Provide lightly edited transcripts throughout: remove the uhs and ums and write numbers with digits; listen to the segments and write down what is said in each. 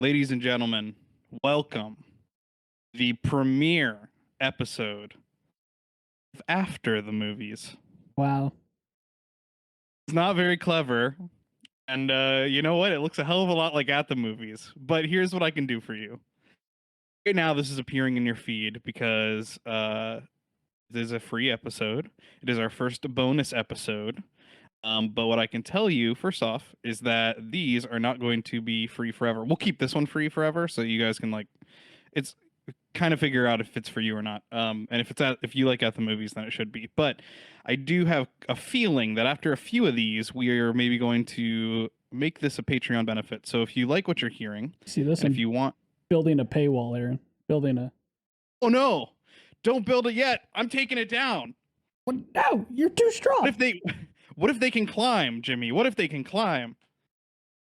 Ladies and gentlemen, welcome the premiere episode of After the Movies. Wow. It's not very clever, and you know what? It looks a hell of a lot like At the Movies. But here's what I can do for you. Right now, this is appearing in your feed because it is a free episode. It is our first bonus episode. But what I can tell you, first off, is that these are not going to be free forever. We'll keep this one free forever, so you guys can it's kind of figure out if it's for you or not. And if you like at the movies, then it should be. But I do have a feeling that after a few of these, we are maybe going to make this a Patreon benefit. So if you like what you're hearing, See this and if one you want, building a paywall, Aaron. Building a oh no, don't build it yet. I'm taking it down. well, no, you're too strong. What if they can climb, Jimmy? What if they can climb?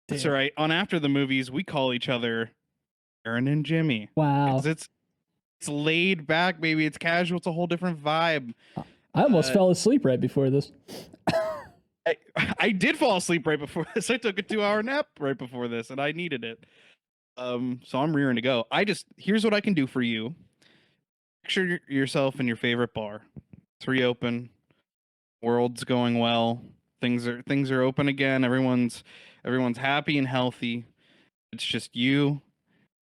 That's all right. On After the Movies, we call each other Aaron and Jimmy. Wow. Because it's laid back, baby. It's casual. It's a whole different vibe. I almost fell asleep right before this. I did fall asleep right before this. I took a 2-hour nap right before this, and I needed it. So I'm rearing to go. Here's what I can do for you. Picture yourself in your favorite bar. It's reopen. World's going well. Things are open again. Everyone's happy and healthy. It's just you.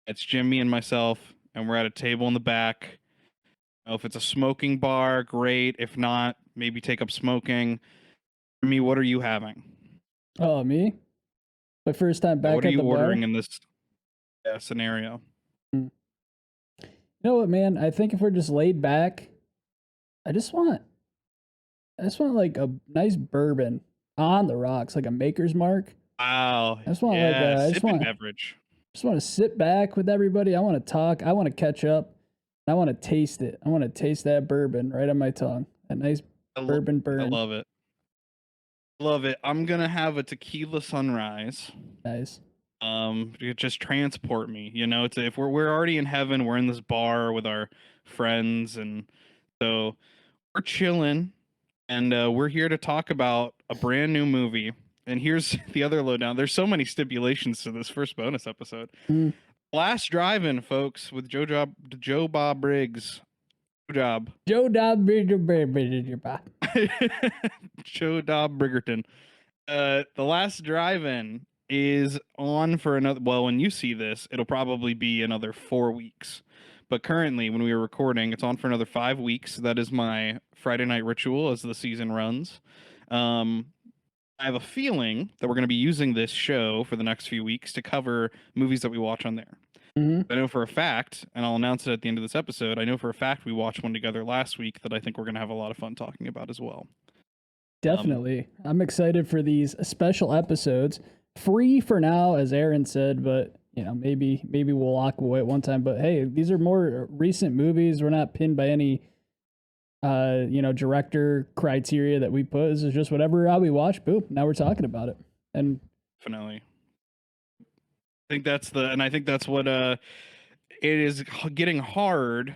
It's Jimmy and myself, and we're at a table in the back. If it's a smoking bar, great. If not, maybe take up smoking. For me, what are you having? Oh, me? My first time back What are at you the ordering bar? in this scenario? You know what, man? I think if we're just laid back, I just want like a nice bourbon on the rocks, like a Maker's Mark. Wow. I just want beverage. Just want to sit back with everybody. I want to talk. I want to catch up. I want to taste it. I want to taste that bourbon right on my tongue. That nice bourbon burn. I love it. Love it. I'm gonna have a tequila sunrise. Nice. Just transport me. You know, if we're already in heaven, we're in this bar with our friends, and so we're chilling, and we're here to talk about a brand new movie. And here's the other lowdown. There's so many stipulations to this first bonus episode. Last Drive-In, folks, with Joe Bob Briggs. Joe Bob Briggerton. The Last Drive-In is on for another. Well, when you see this, it'll probably be another 4 weeks. But currently, when we were recording, it's on for another 5 weeks. That is my Friday night ritual as the season runs. I have a feeling that we're going to be using this show for the next few weeks to cover movies that we watch on there. I know for a fact, and I'll announce it at the end of this episode, I know for a fact we watched one together last week that I think we're going to have a lot of fun talking about as well. Definitely. I'm excited for these special episodes. Free for now, as Aaron said, but you know, maybe we'll walk away at one time. But hey, these are more recent movies. We're not pinned by any director criteria that we put. This is just whatever we watch, boom, now we're talking about it. And definitely. I think that's what it is getting hard.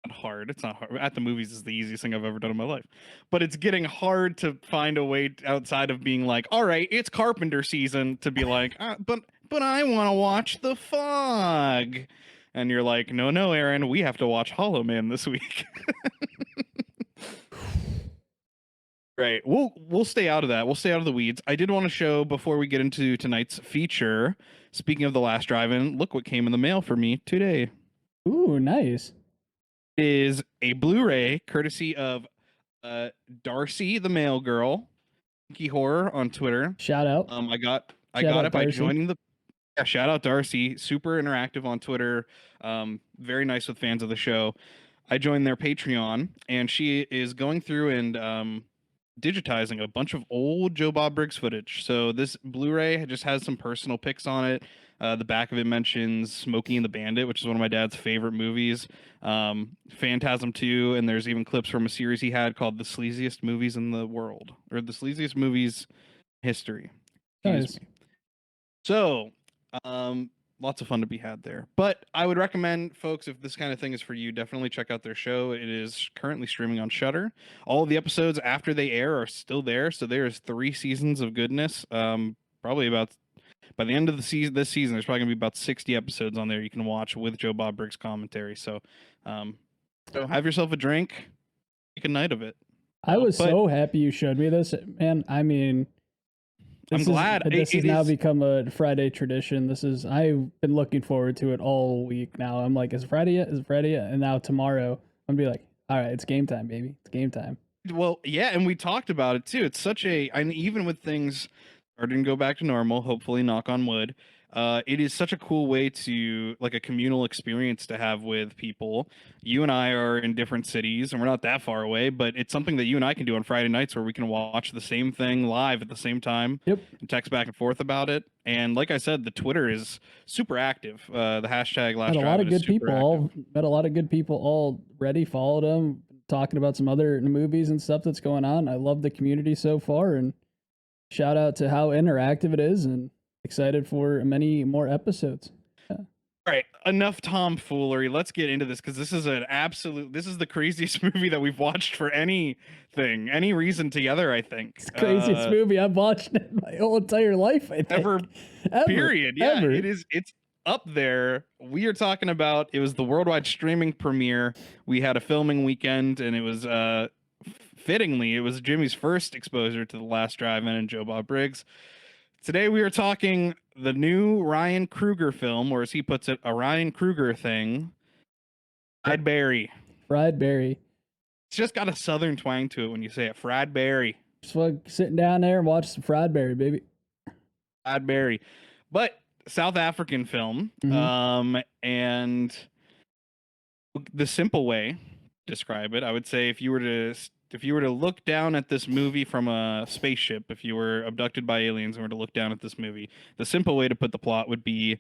Not hard. It's not hard. At the movies is the easiest thing I've ever done in my life. But it's getting hard to find a way outside of being like, all right, it's Carpenter season, to be like, but I want to watch The Fog. And you're like, no, Aaron, we have to watch Hollow Man this week. Right. We'll stay out of that. We'll stay out of the weeds. I did want to show before we get into tonight's feature. Speaking of The Last Drive-In, look what came in the mail for me today. Ooh, nice. It is a Blu-ray courtesy of Darcy the Mail Girl, Kinky Horror on Twitter. Shout out. I got it by joining the. Yeah, shout out Darcy. Super interactive on Twitter. Very nice with fans of the show. I joined their Patreon, and she is going through and digitizing a bunch of old Joe Bob Briggs footage. So this Blu-ray just has some personal pics on it. The back of it mentions Smokey and the Bandit, which is one of my dad's favorite movies. Phantasm 2, and there's even clips from a series he had called The Sleaziest Movies in the World, or The Sleaziest Movies History. Nice. So, lots of fun to be had there. But I would recommend, folks, if this kind of thing is for you, definitely check out their show. It is currently streaming on Shudder. All of the episodes after they air are still there. So there's 3 seasons of goodness. Probably about by the end of the season, this season, there's probably gonna be about 60 episodes on there you can watch with Joe Bob Briggs commentary. Um, so have yourself a drink, make a night of it. I was But so happy you showed me this, man. I mean, I'm glad this has it now is. become a Friday tradition. I've been looking forward to it all week now. I'm like, is it Friday yet? Is it Friday yet? And now tomorrow, I'm gonna be like, all right, it's game time, baby. It's game time. Well, yeah, and we talked about it too. It's such a, I mean, even with things starting to go back to normal, hopefully, knock on wood. It is such a cool way to like a communal experience to have with people. You and I are in different cities, and we're not that far away, but it's something that you and I can do on Friday nights where we can watch the same thing live at the same time Yep. and text back and forth about it. And like I said, the Twitter is super active. The hashtag Last Met a Drive lot of It is good super people. active. Met a lot of good people already. Followed them, talking about some other movies and stuff that's going on. I love the community so far, and shout out to how interactive it is, and excited for many more episodes. Yeah. All right, enough tomfoolery. Let's get into this because this is this is the craziest movie that we've watched for anything, any reason together, I think. It's the craziest movie I've watched in my whole entire life, I think. Ever, period. Yeah, ever. it's up there. We are talking about, it was the worldwide streaming premiere. We had a filming weekend, and it was fittingly, it was Jimmy's first exposure to The Last Drive-In and Joe Bob Briggs. Today we are talking the new Ryan Kruger film, or as he puts it, a Ryan Kruger thing. Fried Berry. Fried berry. It's just got a southern twang to it when you say it. Fried Berry. Just like sitting down there and watching some fried berry, baby. Fried Berry. But South African film. And the simple way to describe it, I would say, if you were to look down at this movie from a spaceship, if you were abducted by aliens and were to look down at this movie, the simple way to put the plot would be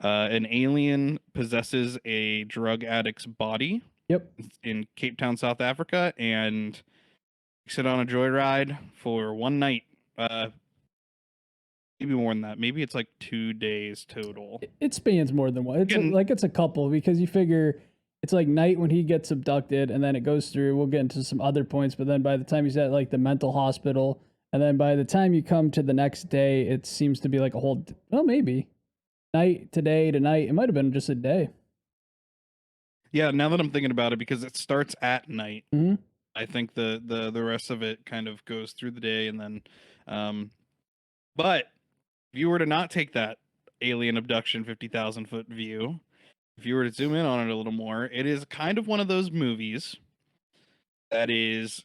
an alien possesses a drug addict's body. Yep. In Cape Town, South Africa, and takes it on a joyride for one night. Maybe more than that. Maybe it's like 2 days total. It spans more than one. It's a couple, because you figure it's like night when he gets abducted, and then it goes through. We'll get into some other points, but then by the time he's at like the mental hospital, and then by the time you come to the next day, it seems to be like a whole. Well, maybe night today to night. It might have been just a day. Yeah, now that I'm thinking about it, because it starts at night. Mm-hmm. I think the rest of it kind of goes through the day, and then, but if you were to not take that alien abduction 50,000 foot view, if you were to zoom in on it a little more, it is kind of one of those movies that is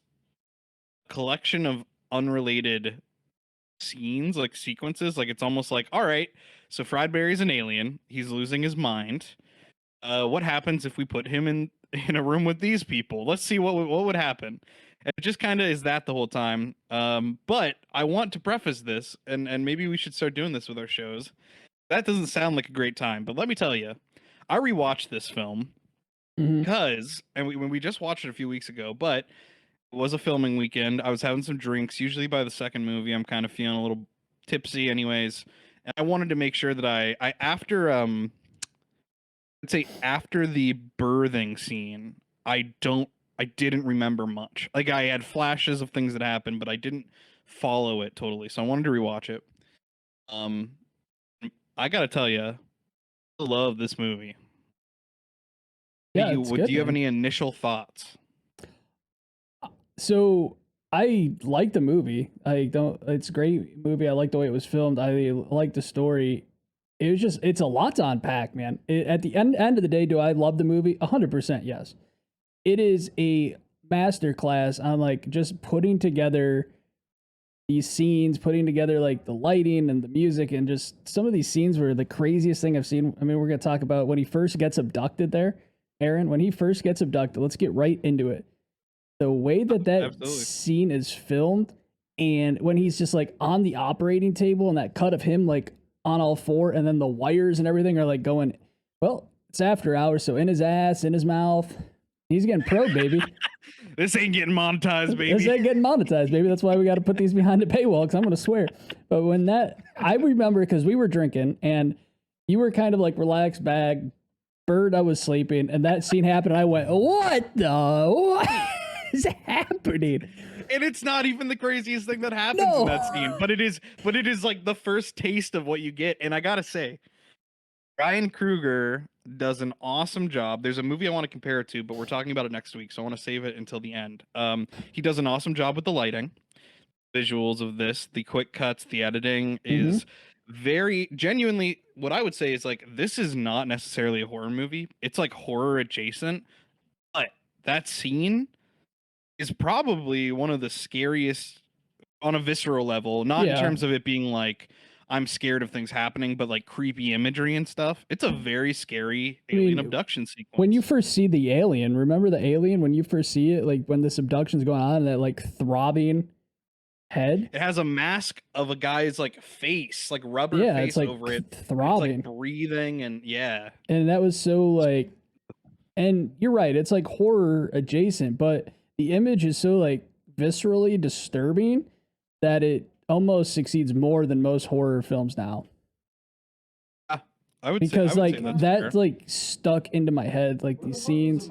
a collection of unrelated scenes, like sequences. Like, it's almost like, all right, so Fried Berry's an alien. He's losing his mind. What happens if we put him in a room with these people? Let's see what would happen. And it just kind of is that the whole time. But I want to preface this, and maybe we should start doing this with our shows. That doesn't sound like a great time, but let me tell you, I rewatched this film because, and when we just watched it a few weeks ago, but it was a filming weekend. I was having some drinks. Usually by the second movie, I'm kind of feeling a little tipsy, anyways. And I wanted to make sure that I after I'd say after the birthing scene, I didn't remember much. Like, I had flashes of things that happened, but I didn't follow it totally. So I wanted to rewatch it. I gotta tell you, I love this movie. Yeah, do you have any initial thoughts? So I like the movie. It's a great movie. I like the way it was filmed. I like the story. It's a lot to unpack, man. At the end of the day, do I love the movie? 100% yes. It is a masterclass on like just putting together these scenes, putting together like the lighting and the music, and just some of these scenes were the craziest thing I've seen. I mean, we're going to talk about when he first gets abducted there. Aaron, when he first gets abducted, let's get right into it. The way that Absolutely. scene is filmed, and when he's just like on the operating table, and that cut of him like on all four, and then the wires and everything are like going, well, it's after hours, so in his ass, in his mouth. He's getting pro, baby. This ain't getting monetized, baby. This ain't getting monetized, baby. That's why we got to put these behind the paywall, because I'm going to swear. But I remember, because we were drinking, and you were kind of like relaxed back. Bird, I was sleeping, and that scene happened, and I went, what the? What? is happening? And it's not even the craziest thing that happens in No. that scene, but it is like the first taste of what you get. And I gotta say, Ryan Kruger does an awesome job. There's a movie I want to compare it to, but we're talking about it next week, so I want to save it until the end. He does an awesome job with the lighting, visuals of this, the quick cuts, the editing is very genuinely what I would say is like this is not necessarily a horror movie. It's like horror adjacent, but that scene is probably one of the scariest on a visceral level, not in Yeah. terms of it being like I'm scared of things happening, but like creepy imagery and stuff. It's a very scary alien abduction sequence. When you first see the alien, remember the alien when you first see it, like when this abduction's going on, that like throbbing head? It has a mask of a guy's like face, like rubber face it's like over it. throbbing. It's like breathing and yeah. And that was so like, and you're right, it's like horror adjacent, but the image is so like viscerally disturbing that it almost succeeds more than most horror films now. I would because say, like that's that's fair. like stuck into my head, like these scenes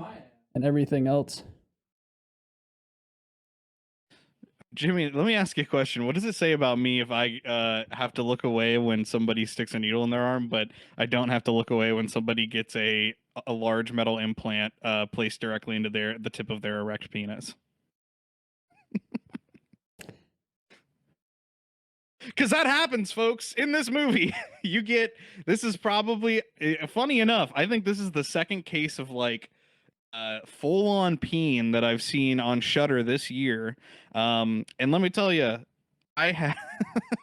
and everything else. Jimmy, let me ask you a question. What does it say about me if I have to look away when somebody sticks a needle in their arm, but I don't have to look away when somebody gets a large metal implant placed directly into the tip of their erect penis? Because that happens, folks, in this movie. You get this is probably funny enough. I think this is the second case of like full on peen that I've seen on Shudder this year. And let me tell you, I had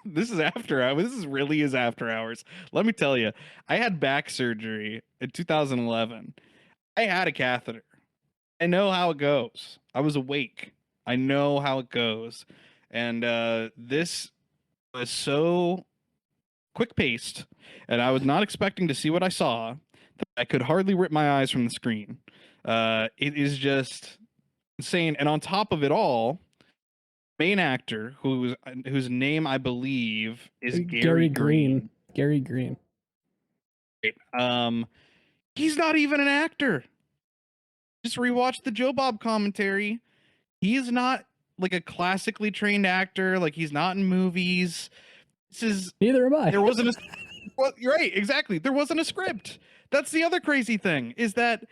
this is after hours. This is really is after hours. Let me tell you, I had back surgery in 2011. I had a catheter. I know how it goes. I was awake. I know how it goes. And this was so quick paced, and I was not expecting to see what I saw. That I could hardly rip my eyes from the screen. It is just insane. And on top of it all, main actor whose name I believe is Gary Green. Gary Green. He's not even an actor. Just rewatch the Joe Bob commentary. He is not like a classically trained actor. Like he's not in movies. This is neither am I. There wasn't a well, you're right, exactly. There wasn't a script. That's the other crazy thing is that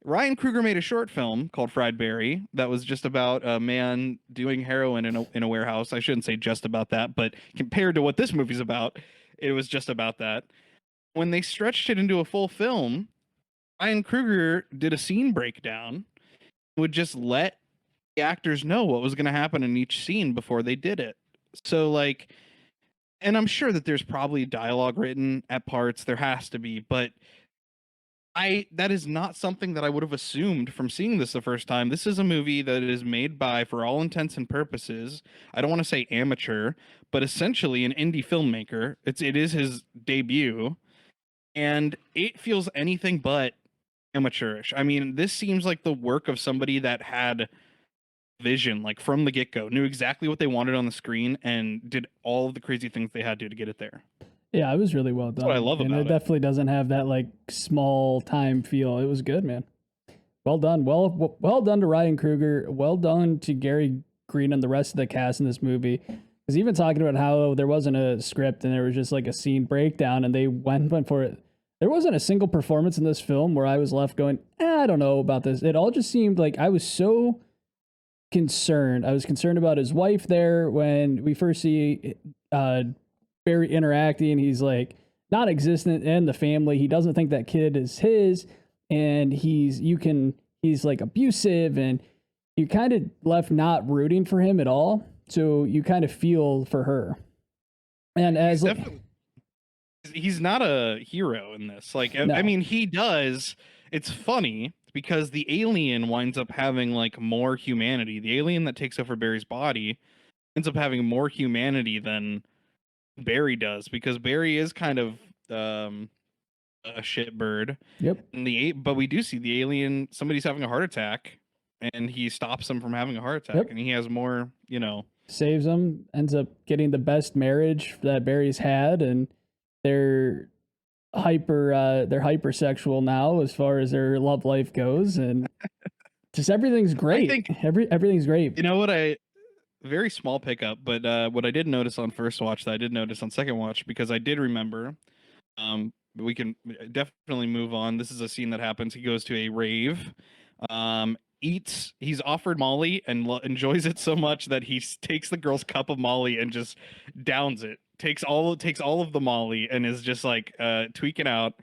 Ryan Kruger made a short film called Fried Berry that was just about a man doing heroin in a warehouse. I shouldn't say just about that, but compared to what this movie's about, it was just about that. When they stretched it into a full film, Ryan Kruger did a scene breakdown, would just let the actors know what was going to happen in each scene before they did it. So like, and I'm sure that there's probably dialogue written at parts. There has to be, but that is not something that I would have assumed from seeing this the first time. This is a movie that is made by, for all intents and purposes, I don't want to say amateur, but essentially an indie filmmaker. It is his debut, and it feels anything but amateurish. I mean, this seems like the work of somebody that had vision, like from the get-go, knew exactly what they wanted on the screen and did all of the crazy things they had to get it there. Yeah, it was really well done. That's what I love and about it. it. Definitely doesn't have that like small time feel. It was good, man. Well done. Well done to Ryan Kruger. Well done to Gary Green and the rest of the cast in this movie. Because even talking about how there wasn't a script and there was just like a scene breakdown and they went for it. There wasn't a single performance in this film where I was left going, I don't know about this. It all just seemed like I was so concerned. I was concerned about his wife there when we first see Barry interacting. He's like not existent in the family. He doesn't think that kid is his, and he's like abusive, and you kind of left not rooting for him at all. So you kind of feel for her. And as he's not a hero in this. Like, no. I mean, he does. It's funny because the alien winds up having like more humanity. The alien that takes over Barry's body ends up having more humanity than Barry does, because Barry is kind of a shitbird. Yep. And but we do see the alien. Somebody's having a heart attack, and he stops them from having a heart attack, and he has more. Saves them. Ends up getting the best marriage that Barry's had, and they're hypersexual now as far as their love life goes, and Just everything's I great. think Everything's great. you know what I very small pickup, but what I did notice on first watch that I did notice on second watch because I did remember. We can definitely move on. This is a scene that happens. He goes to a rave, eats. He's offered Molly and enjoys it so much that he takes the girl's cup of Molly and just downs it. Takes all of the Molly and is just like tweaking out.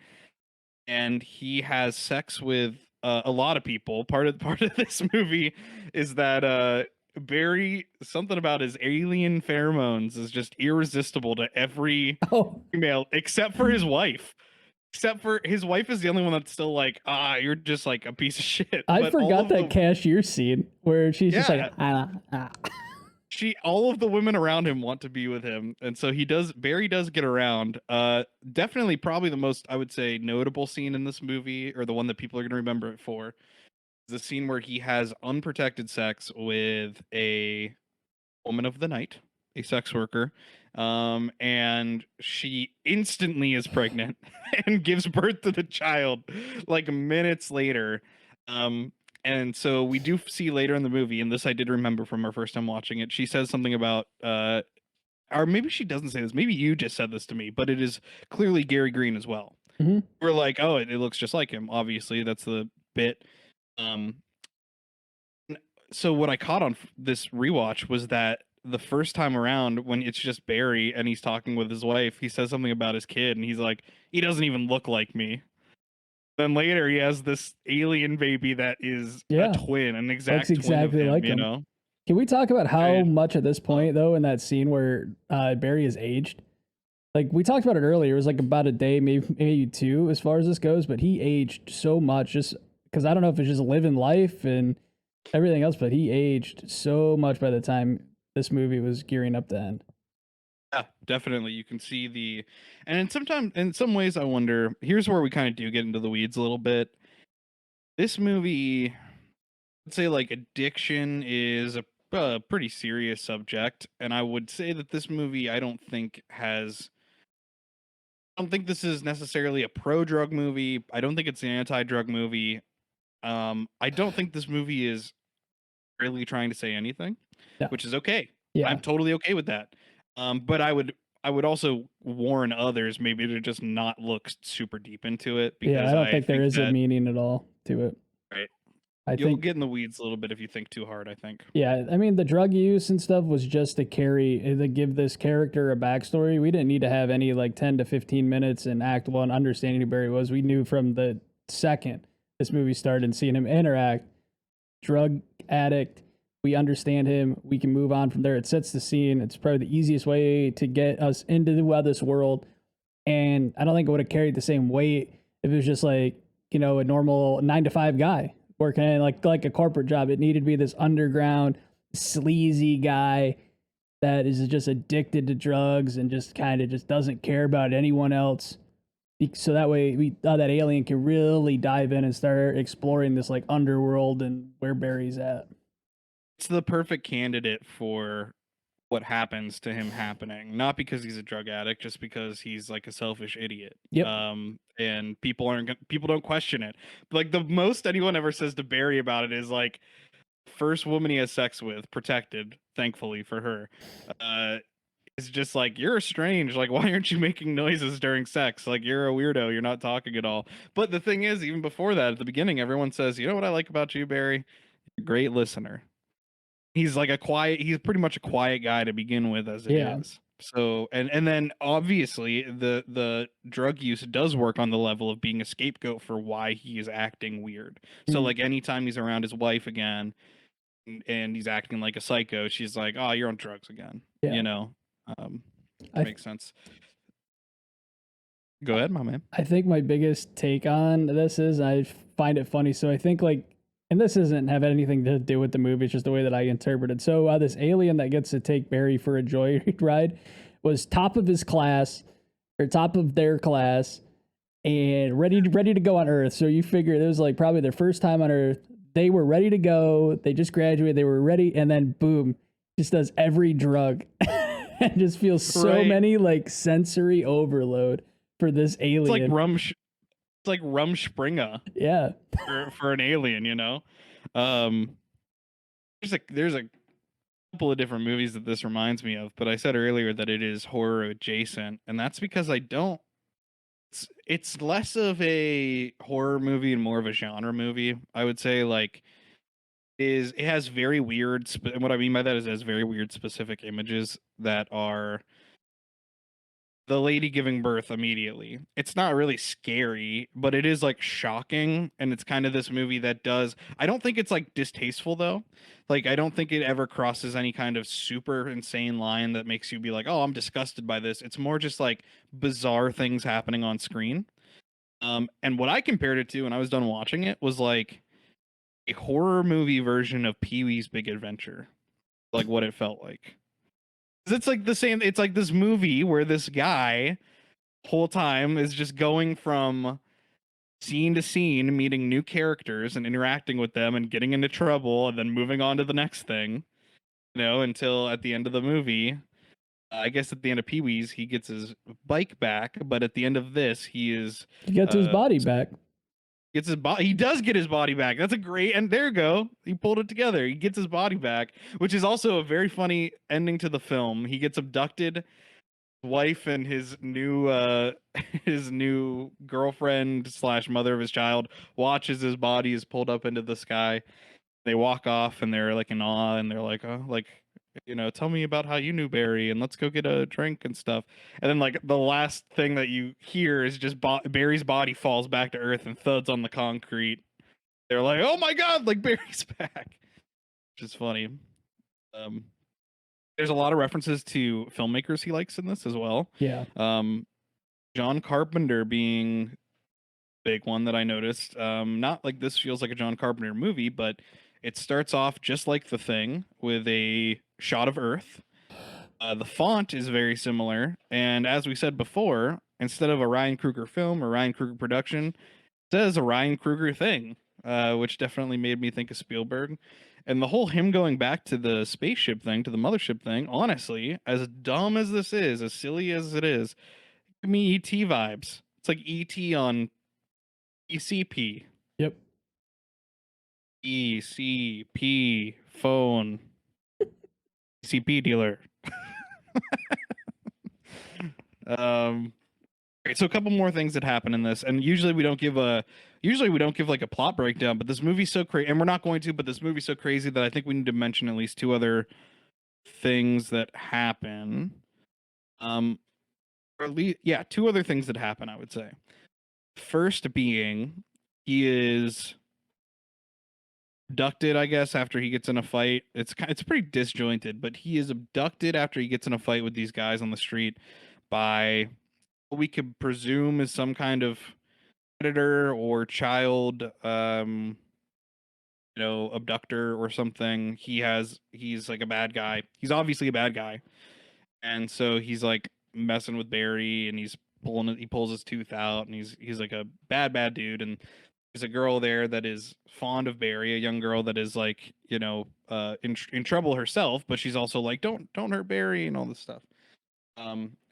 And he has sex with a lot of people. Part of this movie is that Barry, something about his alien pheromones is just irresistible to every Oh, female except for his wife. Except for his wife is the only one that's still like, you're just like a piece of shit. I But all forgot of that the cashier scene where she's just like, yeah, all of the women around him want to be with him, and so Barry does get around. Definitely, probably the most I would say notable scene in this movie, or the one that people are going to remember it for, is the scene where he has unprotected sex with a woman of the night, a sex worker, and she instantly is pregnant and gives birth to the child like minutes later. Um, and so we do see later in the movie, and this I did remember from our first time watching it. She says something about, or maybe she doesn't say this. Maybe you just said this to me, but it is clearly Gary Green as well. mm-hmm. We're like, oh, it looks just like him. Obviously, that's the bit. Um, so what I caught on this rewatch was that the first time around when it's just Barry and he's talking with his wife, he says something about his kid and he's like, he doesn't even look like me. Then later he has this alien baby that is a Yeah, twin, an looks exact twin of exactly him, like you him. know? Can we talk about how I, much at this point, though, in that scene where Barry is aged? Like we talked about it earlier, it was like about a day, maybe two, as far as this goes. But he aged so much, just because I don't know if it's just living life and everything else, but he aged so much by the time this movie was gearing up to end. yeah, definitely. You can see and in some ways, I wonder. Here's where we kind of do get into the weeds a little bit. This movie, let's say, like addiction is a pretty serious subject, and I would say that this movie, I don't think this is necessarily a pro drug movie. I don't think it's an anti drug movie. I don't think this movie is really trying to say anything, Yeah, which is okay. yeah, I'm totally okay with that. But I would also warn others maybe to just not look super deep into it yeah. I because don't I think there think is a that meaning at all to it. right, I you'll think get in the weeds a little bit if you think too hard, I think. Yeah, I mean the drug use and stuff was just to give this character a backstory. We didn't need to have any like 10 to 15 minutes in Act One understanding who Barry was. We knew from the second this movie started and seeing him interact, drug addict. We understand him. We can move on from there. It sets the scene. It's probably the easiest way to get us into this world. And I don't think it would have carried the same weight if it was just like, a normal 9 to 5 guy working in like a corporate job. It needed to be this underground, sleazy guy that is just addicted to drugs and just kind of just doesn't care about anyone else. So that way we that alien can really dive in and start exploring this like underworld and where Barry's at. It's the perfect candidate for what happens to him happening, not because he's a drug addict, just because he's like a selfish idiot. Yep. And people don't question it. Like the most anyone ever says to Barry about it is like, first woman he has sex with, protected, thankfully for her, is just like, you're strange. Like, why aren't you making noises during sex? Like, you're a weirdo. You're not talking at all. But the thing is, even before that, at the beginning, everyone says, you know what I like about you, Barry? You're a great listener. He's like he's pretty much a quiet guy to begin with as it Yeah. is. So and then obviously the drug use does work on the level of being a scapegoat for why he is acting weird. So like anytime he's around his wife again and he's acting like a psycho, she's like, "Oh, you're on drugs again." Yeah. You know? Um I makes sense. Go ahead, my man. I think my biggest take on this is I find it funny. So I think like, and this doesn't have anything to do with the movie. It's just the way that I interpret it. So this alien that gets to take Barry for a joyride was top of his class or top of their class and ready to go on Earth. So you figure it was like probably their first time on Earth. They were ready to go. They just graduated. They were ready, and then boom, just does every drug and just feels so many like sensory overload for this alien. It's like Rumspringa. Yeah. For an alien, you know? Um, there's a couple of different movies that this reminds me of, but I said earlier that it is horror adjacent, and that's because I don't. It's less of a horror movie and more of a genre movie. I would say like is it has very weird. And what I mean by that is it has very weird specific images that are the lady giving birth immediately. It's not really scary, but it is like shocking. And it's kind of this movie that does. I don't think it's like distasteful though. Like, I don't think it ever crosses any kind of super insane line that makes you be like, oh, I'm disgusted by this. It's more just like bizarre things happening on screen. And what I compared it to when I was done watching it was like a horror movie version of Pee Wee's Big Adventure. Like what it felt like. It's like the same. It's like this movie where this guy whole time is just going from scene to scene, meeting new characters and interacting with them and getting into trouble and then moving on to the next thing, until at the end of the movie, I guess at the end of Pee Wee's, he gets his bike back, but at the end of this, He gets his uh, body back. gets his body. He does get his body back. That's a great, and there you go. He pulled it together. He gets his body back, which is also a very funny ending to the film. He gets abducted, wife and his new his new girlfriend slash mother of his child watches his body is pulled up into the sky. They walk off and they're like in awe and they're like, oh, like, tell me about how you knew Barry and let's go get a drink and stuff. And then like the last thing that you hear is just Barry's body falls back to earth and thuds on the concrete. They're like, oh my god, like Barry's back, which is funny. um there's a lot of references to filmmakers he likes in this as well. Yeah. John Carpenter being big one that I noticed. Not like this feels like a John Carpenter movie, but it starts off just like The Thing with a shot of Earth. The font is very similar, and as we said before, instead of a Ryan Kruger film or Ryan Kruger production, it says a Ryan Kruger thing, which definitely made me think of Spielberg. And the whole him going back to the spaceship thing, to the mothership thing, honestly, as dumb as this is, as silly as it is, give me ET vibes. It's like ET on ECP. Yep. ECP phone. ECP dealer. Right, so a couple more things that happen in this, and usually we don't give like a plot breakdown, but this movie's so crazy, and we're not going to, but this movie's so crazy that I think we need to mention at least two other things that happen. Or at least, yeah, two other things that happen, I would say. First being, he is abducted, I guess, after he gets in a fight. It's pretty disjointed, but he is abducted after he gets in a fight with these guys on the street by what we could presume is some kind of predator or child, abductor or something. He's like a bad guy. He's obviously a bad guy, and so he's like messing with Barry, and he pulls his tooth out, and he's like a bad dude. And there's a girl there that is fond of Barry, a young girl that is like, in trouble herself, but she's also like, don't hurt Barry and all this stuff.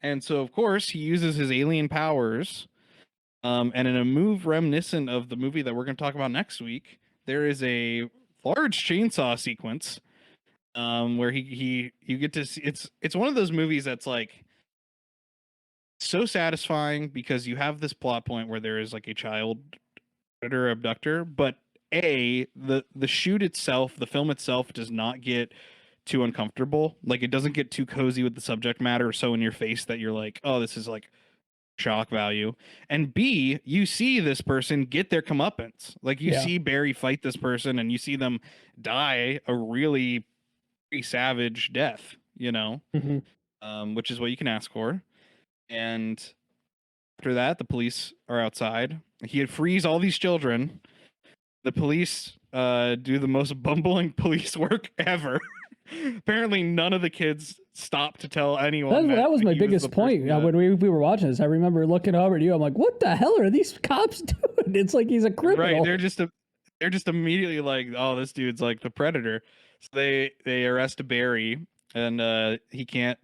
And so of course he uses his alien powers. And in a move reminiscent of the movie that we're going to talk about next week, there is a large chainsaw sequence, where he you get to see, it's one of those movies that's like so satisfying because you have this plot point where there is like a child predator abductor, but the shoot itself, the film itself, does not get too uncomfortable. Like, it doesn't get too cozy with the subject matter or so in your face that you're like, oh, this is like shock value. And B, you see this person get their comeuppance. Like, you Yeah. see Barry fight this person and you see them die a really pretty savage death, which is what you can ask for. And after that, the police are outside. He had frees all these children. The police do the most bumbling police work ever. Apparently, none of the kids stopped to tell anyone That was my he biggest the person point. that- When we were watching this, I remember looking over at you. I'm like, what the hell are these cops doing? It's like he's a criminal. Right, they're just immediately like, oh, this dude's like the predator. So they arrest Barry, and he can't.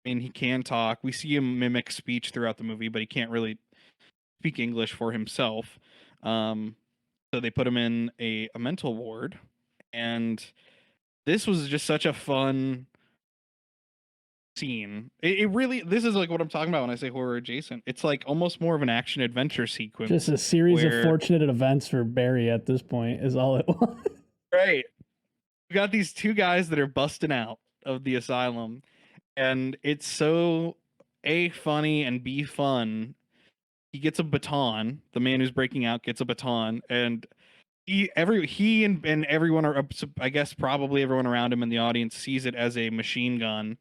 I mean, he can talk. We see him mimic speech throughout the movie, but he can't really speak English for himself. So they put him in a mental ward, and this was just such a fun scene. It really, this is like what I'm talking about when I say horror adjacent. It's like almost more of an action adventure Just sequence a series of where, fortunate events for Barry at this point is all it was. right, you got these two guys that are busting out of the asylum, and it's so A, funny, and B, fun. He gets a baton. The man who's breaking out gets a baton, and he and everyone are, I guess probably everyone around him in the audience sees it as a machine gun,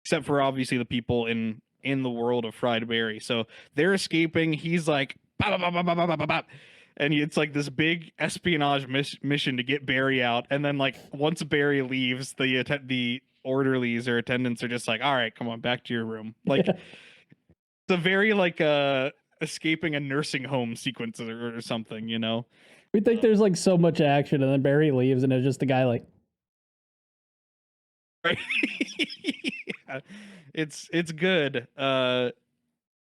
except for obviously the people in the world of Fried Berry. So they're escaping. He's like, "Bop, bop, bop, bop, bop, bop, bop," and it's like this big espionage mission to get Barry out. And then like once Barry leaves, the orderlies or attendants are just like, "All right, come on, back to your room." Like Yeah. it's a very like escaping a nursing home sequence or something, you know? We think there's like so much action, and then Barry leaves, and it's just the guy like, Right? Yeah. It's good.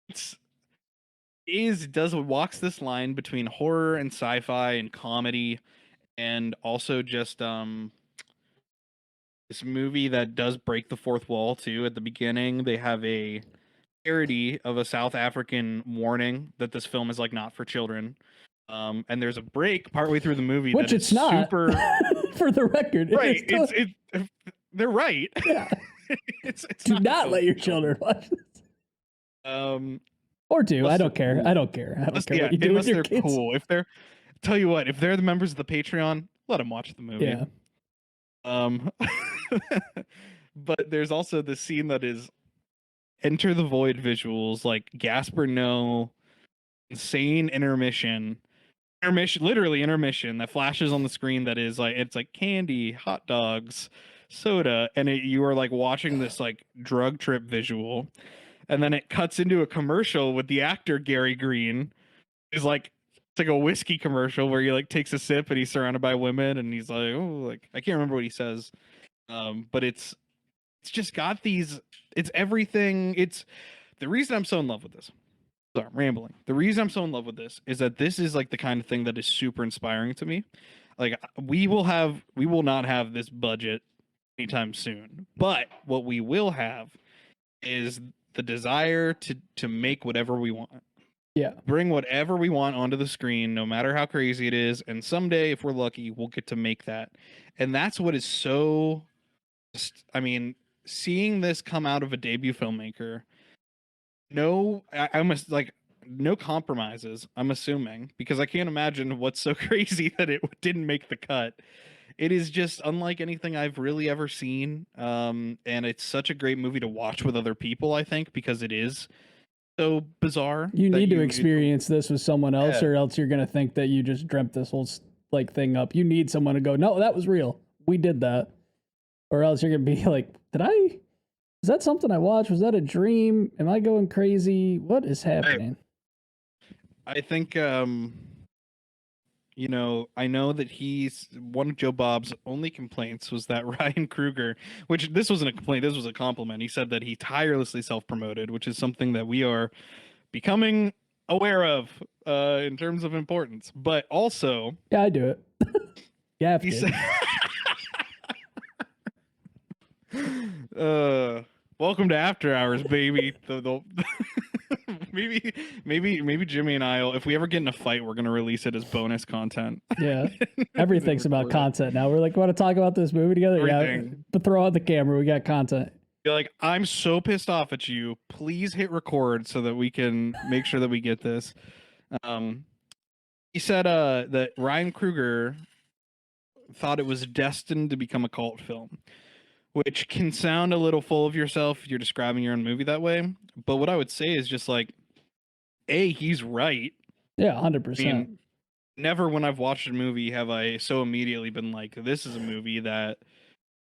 It's is does walks this line between horror and sci-fi and comedy, and also just this movie that does break the fourth wall too. At the beginning, they have a parody of a South African warning that this film is like not for children. And there's a break partway through the movie which that is it's not. super For the record, right. Still, They're right. yeah. It's Do not not for let your children watch this. Um, Or do. I unless they're don't care. cool. I don't care. I don't care Yeah, what you do with unless your they're kids. cool. If they're tell you what, if they're the members of the Patreon, let them watch the movie. Yeah. Um, but there's also the scene that is enter the void visuals, like Gasper No, insane intermission, literally intermission that flashes on the screen. That is like it's like candy, hot dogs, soda, and you are like watching this like drug trip visual, and then it cuts into a commercial with the actor Gary Green. Is like it's like a whiskey commercial where he like takes a sip and he's surrounded by women and he's like, oh, like I can't remember what he says. But it's just got these. It's everything. It's the reason I'm so in love with this. Sorry, I'm rambling. The reason I'm so in love with this is that this is like the kind of thing that is super inspiring to me. Like we will not have this budget anytime soon, but what we will have is the desire to make whatever we want. Yeah. Bring whatever we want onto the screen, no matter how crazy it is. And someday, if we're lucky, we'll get to make that. And that's what is so. I mean, seeing this come out of a debut filmmaker, I must like no compromises. I'm assuming because I can't imagine what's so crazy that it didn't make the cut. It is just unlike anything I've really ever seen. And it's such a great movie to watch with other people. I think because it is so bizarre You that need to experience this with someone else, yeah. or else you're gonna think that you just dreamt this whole like thing up. You need someone to go, no, that was real. We did that, or else you're gonna be like, did I? Is that something I watched? Was that a dream? Am I going crazy? What is happening? I think you know, I know that he's one of Joe Bob's only complaints was that Ryan Kruger, which this wasn't a complaint, this was a compliment. He said that he tirelessly self-promoted, which is something that we are becoming aware of in terms of importance. But also, yeah, I do it. Yeah, he said, welcome to After Hours, baby. Maybe Jimmy and I'll, if we ever get in a fight, we're gonna release it as bonus content. Yeah, everything's about content now. We're like, want to talk about this movie together? Everything. Yeah, but throw out the camera. We got content. You're like, I'm so pissed off at you. Please hit record so that we can make sure that we get this. He said that Ryan Kruger thought it was destined to become a cult film, which can sound a little full of yourself if you're describing your own movie that way. But what I would say is just like, A, he's right. Yeah, 100%. Never when I've watched a movie have I so immediately been like, this is a movie that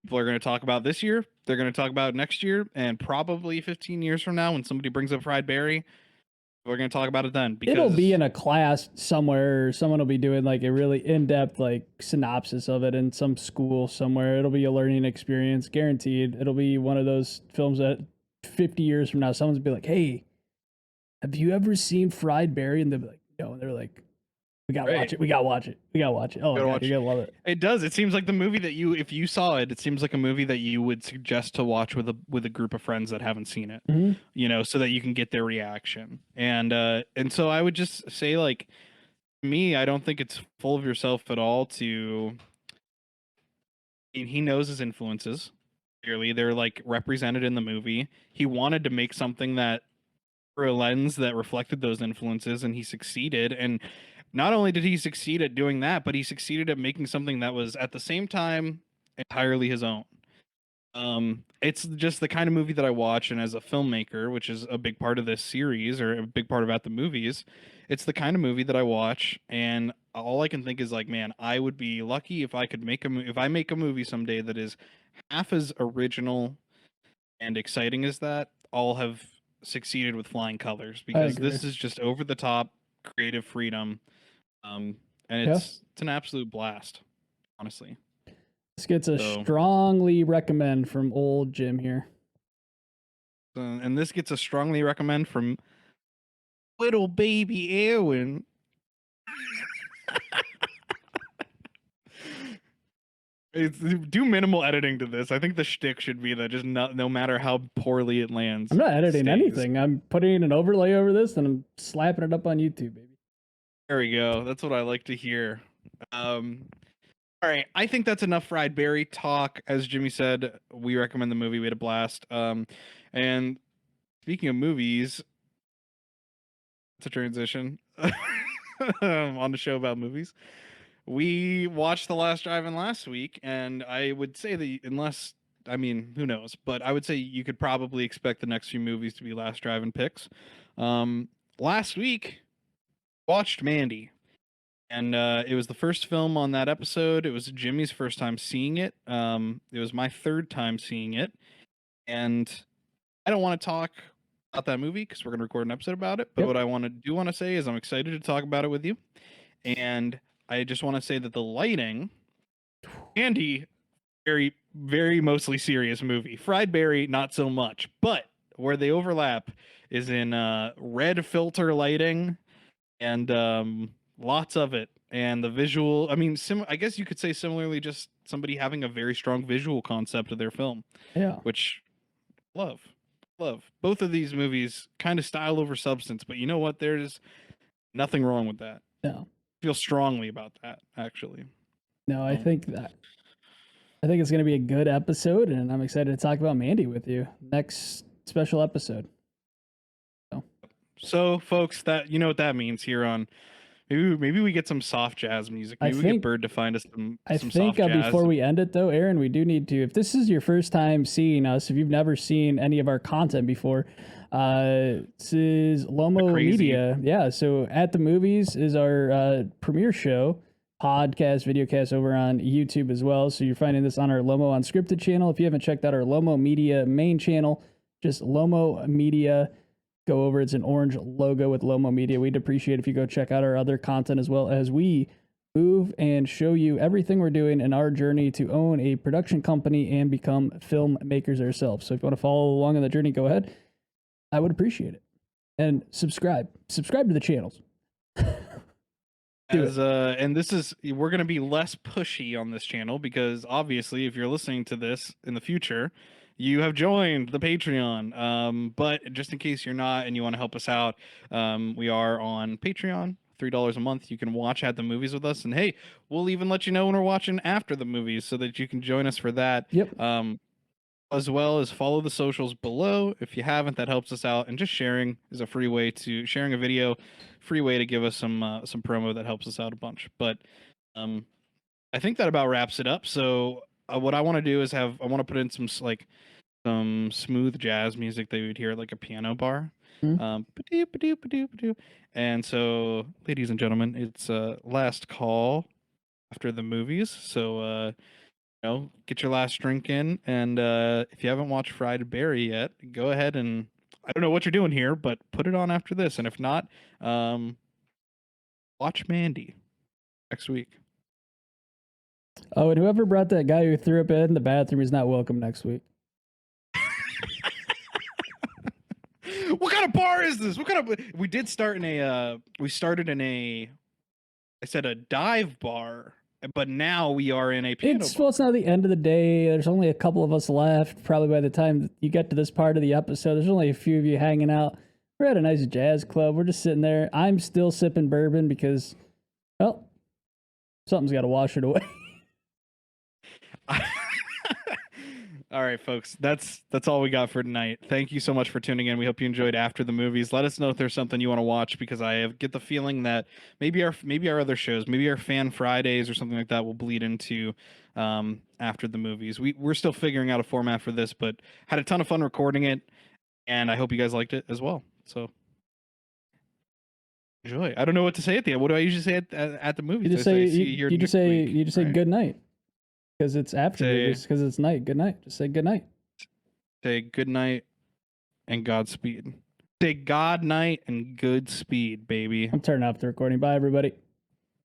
people are going to talk about this year, they're going to talk about next year, and probably 15 years from now when somebody brings up Fried Berry, we're going to talk about it then. Because it'll be in a class somewhere. Someone will be doing like a really in-depth like synopsis of it in some school somewhere. It'll be a learning experience, guaranteed. It'll be one of those films that 50 years from now, someone's be like, hey, have you ever seen Fried Berry? And they'll be like, no. And they're like, We gotta watch Right. it. We gotta watch it. We gotta watch it. Oh my Gotta god, watch. you're gonna love it. It does. It seems like the movie that if you saw it, it seems like a movie that you would suggest to watch with a group of friends that haven't seen it. Mhm. So that you can get their reaction. And so I would just say, like, me, I don't think it's full of yourself at all to. I mean, he knows his influences. Clearly, they're like represented in the movie. He wanted to make something that through a lens that reflected those influences, and he succeeded. And not only did he succeed at doing that, but he succeeded at making something that was at the same time entirely his own. It's just the kind of movie that I watch, and as a filmmaker, which is a big part of this series or a big part of At the Movies, it's the kind of movie that I watch, and all I can think is like, man, I would be lucky if I could make if I make a movie someday that is half as original and exciting as that. I'll have succeeded with flying colors I because agree. this is just over the top creative freedom, and Yeah. it's an absolute blast, honestly. This gets a So. strongly recommend from old Jim here. And this gets a strongly recommend from little baby Erwin. Do minimal editing to this. I think the shtick should be that just no matter how poorly it lands, I'm not editing stays. anything. I'm putting an overlay over this and I'm slapping it up on YouTube, baby. There we go. That's what I like to hear. All right, I think that's enough fried berry talk. As Jimmy said, we recommend the movie. We had a blast. And speaking of movies, it's a transition on the show about movies. We watched The Last Drive-In last week, and I would say that I mean, who knows? But I would say you could probably expect the next few movies to be Last Drive-In picks. Last week, watched Mandy, and it was the first film on that episode. It was Jimmy's first time seeing it. It was my third time seeing it, and I don't want to talk about that movie because we're going to record an episode about it. But Yep. what I want to say is I'm excited to talk about it with you, and I just want to say that the lighting, Andy, very, very mostly serious movie. Fried Berry, not so much. But where they overlap is in red filter lighting and lots of it. And the visual, I mean, I guess you could say similarly, just somebody having a very strong visual concept of their film, Yeah. which love. Love. Both of these movies kind of style over substance, but you know what? There's nothing wrong with that. No. I feel strongly about that, actually. No, I think it's going to be a good episode, and I'm excited to talk about Mandy with you next special episode. So, folks, that you know what that means here on maybe we get some soft jazz music. Maybe we get Bird to find us some soft jazz. Before we end it though, Aaron, we do need to. If this is your first time seeing us, if you've never seen any of our content before, this is Lomo Media. Yeah, so At the Movies is our premiere show. Podcast, videocast over on YouTube as well. So you're finding this on our Lomo Unscripted channel. If you haven't checked out our Lomo Media main channel, just Lomo Media, go over. It's an orange logo with Lomo Media. We'd appreciate if you go check out our other content as well as we move and show you everything we're doing in our journey to own a production company and become filmmakers ourselves. So if you want to follow along on the journey, go ahead. I would appreciate it. And subscribe to the channels. And this is, we're going to be less pushy on this channel because obviously if you're listening to this in the future, you have joined the Patreon. But just in case you're not and you want to help us out, we are on Patreon. $3 a month. You can watch At the Movies with us, and hey, we'll even let you know when we're watching after the movies so that you can join us for that. Yep. As well as follow the socials below. If you haven't, that helps us out. And just sharing is a free way to sharing a video, free way to give us some promo that helps us out a bunch. But I think that about wraps it up. So what I want to do is I want to put in some smooth jazz music that you would hear at like a piano bar. And so, ladies and gentlemen, it's last call after the movies. So get your last drink in, and if you haven't watched Fried Berry yet, go ahead and I don't know what you're doing here, but put it on after this, and if not, watch Mandy next week. Oh, and whoever brought that guy who threw up in the bathroom is not welcome next week. What kind of bar is this? We started in a I said a dive bar, but now we are in a piano bar. Well, it's not the end of the day. There's only a couple of us left. Probably by the time you get to this part of the episode, there's only a few of you hanging out. We're at a nice jazz club. We're just sitting there. I'm still sipping bourbon because, well, something's got to wash it away. All right, folks, that's all we got for tonight. Thank you so much for tuning in. We hope you enjoyed After the Movies. Let us know if there's something you want to watch, because get the feeling that maybe our other shows, maybe our Fan Fridays or something like that, will bleed into After the Movies. We're still figuring out a format for this, but had a ton of fun recording it, and I hope you guys liked it as well. So enjoy. I don't know what to say at the end. What do I usually say at the movies? You just say good night. Because it's after movies, because it's night. Good night. Just say good night. Say good night and Godspeed. Say God night and good speed, baby. I'm turning off the recording. Bye, everybody.